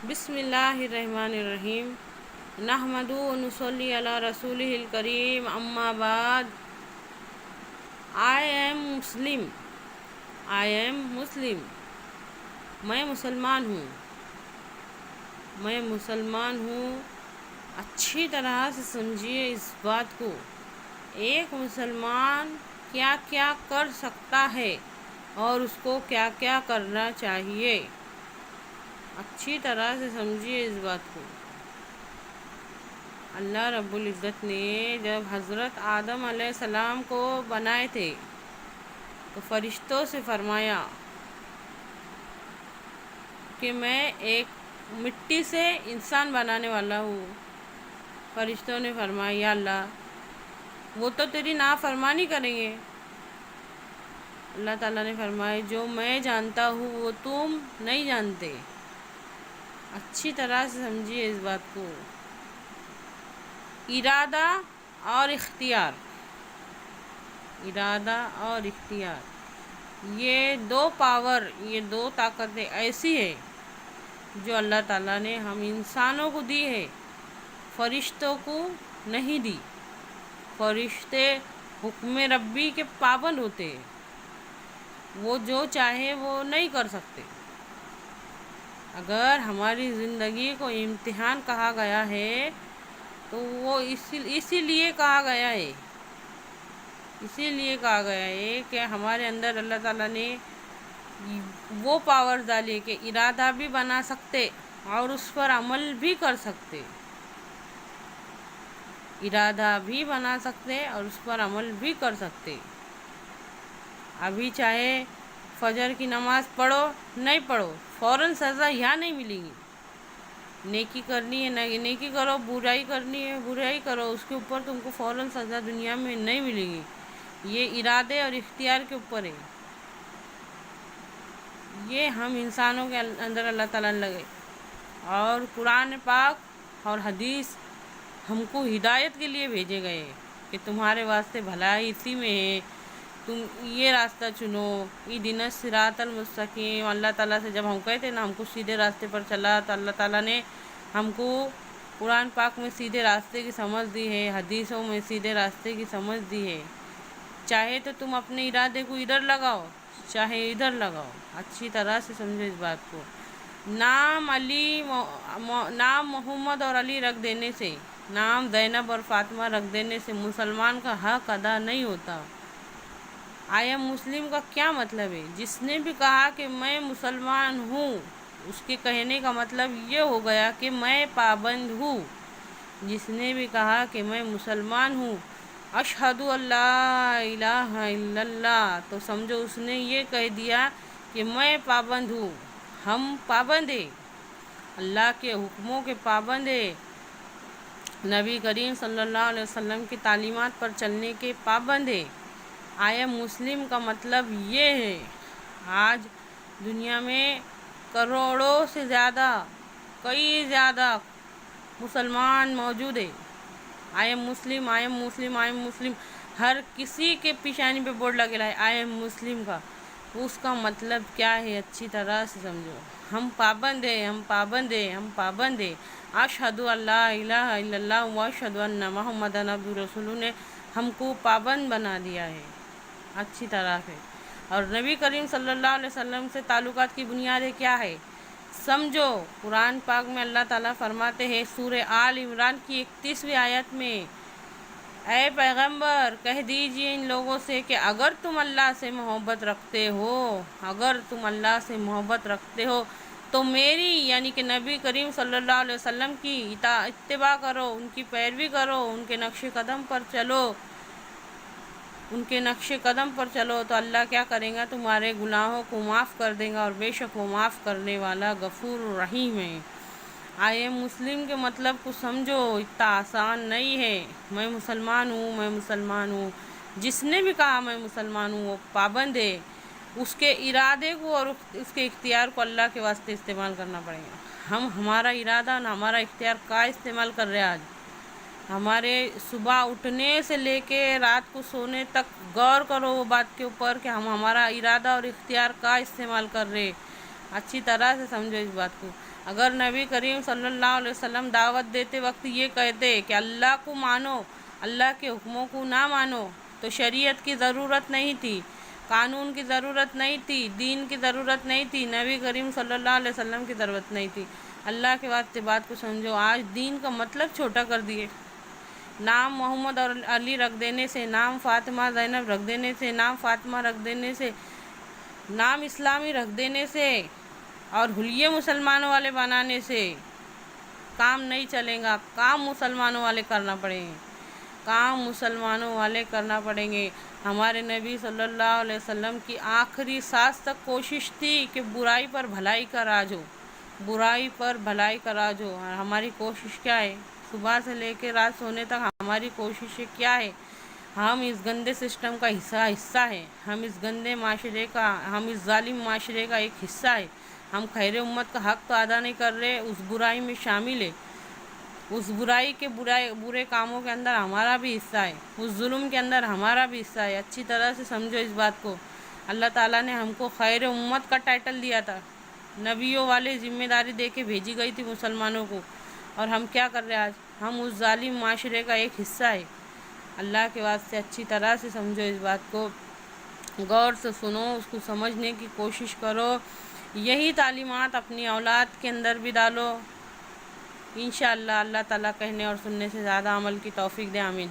بسم اللہ الرحمن الرحیم نحمدہ و نصلی علی رسولہ الکریم اما بعد. آئی ایم مسلم. میں مسلمان ہوں. اچھی طرح سے سمجھیے اس بات کو. ایک مسلمان کیا کیا کر سکتا ہے اور اس کو کیا کیا کرنا چاہیے. اچھی طرح سے سمجھیے اس بات کو. اللہ رب العزت نے جب حضرت آدم علیہ السلام کو بنائے تھے تو فرشتوں سے فرمایا کہ میں ایک مٹی سے انسان بنانے والا ہوں. فرشتوں نے فرمایا یا اللہ وہ تو تیری نافرمانی کریں گے. اللہ تعالیٰ نے فرمایا جو میں جانتا ہوں وہ تم نہیں جانتے. اچھی طرح سے سمجھیے اس بات کو. ارادہ اور اختیار یہ دو طاقتیں ایسی ہیں جو اللہ تعالیٰ نے ہم انسانوں کو دی ہے، فرشتوں کو نہیں دی. فرشتے حکم ربی کے پابند ہوتے ہیں، وہ جو چاہے وہ نہیں کر سکتے. اگر ہماری زندگی کو امتحان کہا گیا ہے تو وہ اسی لیے کہا گیا ہے کہ ہمارے اندر اللہ تعالیٰ نے وہ پاور ڈالی کہ ارادہ بھی بنا سکتے اور اس پر عمل بھی کر سکتے. ابھی چاہے فجر کی نماز پڑھو نہیں پڑھو فوراً سزا یہاں نہیں ملے گی. نیکی کرنی ہے نیکی کرو، برائی کرنی ہے برائی کرو، اس کے اوپر تم کو فوراً سزا دنیا میں نہیں ملے گی. یہ ارادے اور اختیار کے اوپر ہے. یہ ہم انسانوں کے اندر اللہ تعالیٰ نے لگے. اور قرآن پاک اور حدیث ہم کو ہدایت کے لیے بھیجے گئے کہ تمہارے واسطے بھلائی اسی میں ہے، تم یہ راستہ چنو. اہدنا الصراط المستقیم. اللہ تعالیٰ سے جب ہم کہتے نا ہم کو سیدھے راستے پر چلا تو اللہ تعالیٰ نے ہم کو قرآن پاک میں سیدھے راستے کی سمجھ دی ہے، حدیثوں میں سیدھے راستے کی سمجھ دی ہے. چاہے تو تم اپنے ارادے کو ادھر لگاؤ چاہے ادھر لگاؤ. اچھی طرح سے سمجھو اس بات کو. نام محمد اور علی رکھ دینے سے، نام زینب اور فاطمہ رکھ دینے سے مسلمان کا حق ادا نہیں ہوتا. آئی ایم مسلم کا کیا مطلب ہے؟ جس نے بھی کہا کہ میں مسلمان ہوں اس کے کہنے کا مطلب یہ ہو گیا کہ میں پابند ہوں. جس نے بھی کہا کہ میں مسلمان ہوں، اشہد اللہ الہ الا اللہ، تو سمجھو اس نے یہ کہہ دیا کہ میں پابند ہوں. ہم پابند ہیں، اللہ کے حکموں کے پابند ہیں، نبی کریم صلی اللہ علیہ وسلم کی تعلیمات پر چلنے کے پابند ہیں. آئی ایم مسلم کا مطلب یہ ہے. آج دنیا میں کروڑوں سے کئی زیادہ مسلمان موجود ہیں. آئی ایم مسلم. ہر کسی کے پیشانی پہ بورڈ لگے ہے آئی ایم مسلم کا. اس کا مطلب کیا ہے اچھی طرح سے سمجھو. ہم پابند ہیں. اشہد اللہ الہ الا اللہ و اشہد ان محمد عبدہ رسولہ نے ہم کو پابند بنا دیا ہے اچھی طرح سے. اور نبی کریم صلی اللہ علیہ وسلم سے تعلقات کی بنیادیں کیا ہے سمجھو. قرآن پاک میں اللہ تعالیٰ فرماتے ہیں سورہ آل عمران کی 31ویں آیت میں، اے پیغمبر کہہ دیجئے ان لوگوں سے کہ اگر تم اللہ سے محبت رکھتے ہو تو میری یعنی کہ نبی کریم صلی اللہ علیہ وسلم کی اتباع کرو، ان کی پیروی کرو، ان کے نقش قدم پر چلو تو اللہ کیا کرے گا تمہارے گناہوں کو معاف کر دے گا، اور بے شک وہ معاف کرنے والا غفور رحیم ہے. آئی ایم مسلم کے مطلب کو سمجھو. اتنا آسان نہیں ہے. میں مسلمان ہوں. جس نے بھی کہا میں مسلمان ہوں وہ پابند ہے. اس کے ارادے کو اور اس کے اختیار کو اللہ کے واسطے استعمال کرنا پڑے گا. ہم ہمارا ارادہ اور ہمارا اختیار کا استعمال کر رہے ہیں. آج ہمارے صبح اٹھنے سے لے کے رات کو سونے تک غور کرو وہ بات کے اوپر کہ ہم ہمارا ارادہ اور اختیار کا استعمال کر رہے. اچھی طرح سے سمجھو اس بات کو. اگر نبی کریم صلی اللہ علیہ وسلم دعوت دیتے وقت یہ کہتے کہ اللہ کو مانو، اللہ کے حکموں کو نہ مانو، تو شریعت کی ضرورت نہیں تھی، قانون کی ضرورت نہیں تھی، دین کی ضرورت نہیں تھی، نبی کریم صلی اللہ علیہ وسلم کی ضرورت نہیں تھی۔ اللہ کے واسطے بات کو سمجھو، آج دین کا مطلب چھوٹا کر دیے۔ نام محمد اور علی رکھ دینے سے، نام فاطمہ زینب رکھ دینے سے، نام فاطمہ رکھ دینے سے، نام اسلامی رکھ دینے سے اور حلیے مسلمانوں والے بنانے سے کام نہیں چلے گا۔ کام مسلمانوں والے کرنا پڑیں گے، کام مسلمانوں والے کرنا پڑیں گے۔ ہمارے نبی صلی اللہ علیہ وسلم کی آخری سانس تک کوشش تھی کہ برائی پر بھلائی کا راج ہو، برائی پر بھلائی کا راج ہو۔ اور ہماری کوشش کیا ہے؟ صبح سے لے کے رات سونے تک ہماری کوشش کیا ہے؟ ہم اس گندے سسٹم کا حصہ ہے، ہم اس گندے معاشرے کا، ہم اس ظالم معاشرے کا ایک حصہ ہے۔ ہم خیر امت کا حق تو ادا نہیں کر رہے، اس برائی میں شامل ہے، اس برائی کے برے کاموں کے اندر ہمارا بھی حصہ ہے، اس ظلم کے اندر ہمارا بھی حصہ ہے۔ اچھی طرح سے سمجھو اس بات کو۔ اللہ تعالیٰ نے ہم کو خیر امت کا ٹائٹل دیا تھا، نبیوں والے ذمہ داری دے کے بھیجی گئی تھی مسلمانوں کو، اور ہم کیا کر رہے ہیں آج؟ ہم اس ظالم معاشرے کا ایک حصہ ہے۔ اللہ کے واسطے اچھی طرح سے سمجھو اس بات کو، غور سے سنو، اس کو سمجھنے کی کوشش کرو، یہی تعلیمات اپنی اولاد کے اندر بھی ڈالو۔ انشاءاللہ اللہ تعالیٰ کہنے اور سننے سے زیادہ عمل کی توفیق دے، آمین۔